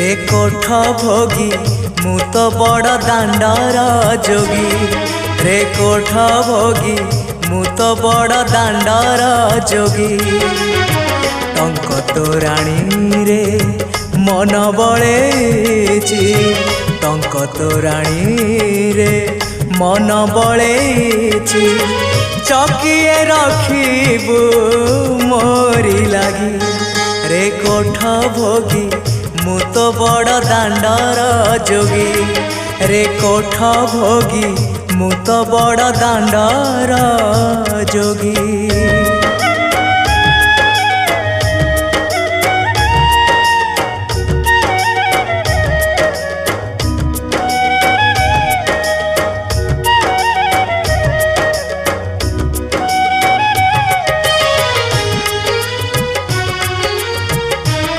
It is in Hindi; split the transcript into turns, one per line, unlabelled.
रे कोठ भोगी मु तो बड़ दांडर जोगी रे कोठ भोगी मु तो बड़ दांडर जोगी टंक तोराणी रे मन बळेची टंक तोराणी रे मन बळेची चकिए रखिबू मोरी लागी रे कोठ भोगी मु तो बड़ दांडर जोगी रे कोठ भोगी मु तो बड़ दांडर जोगी।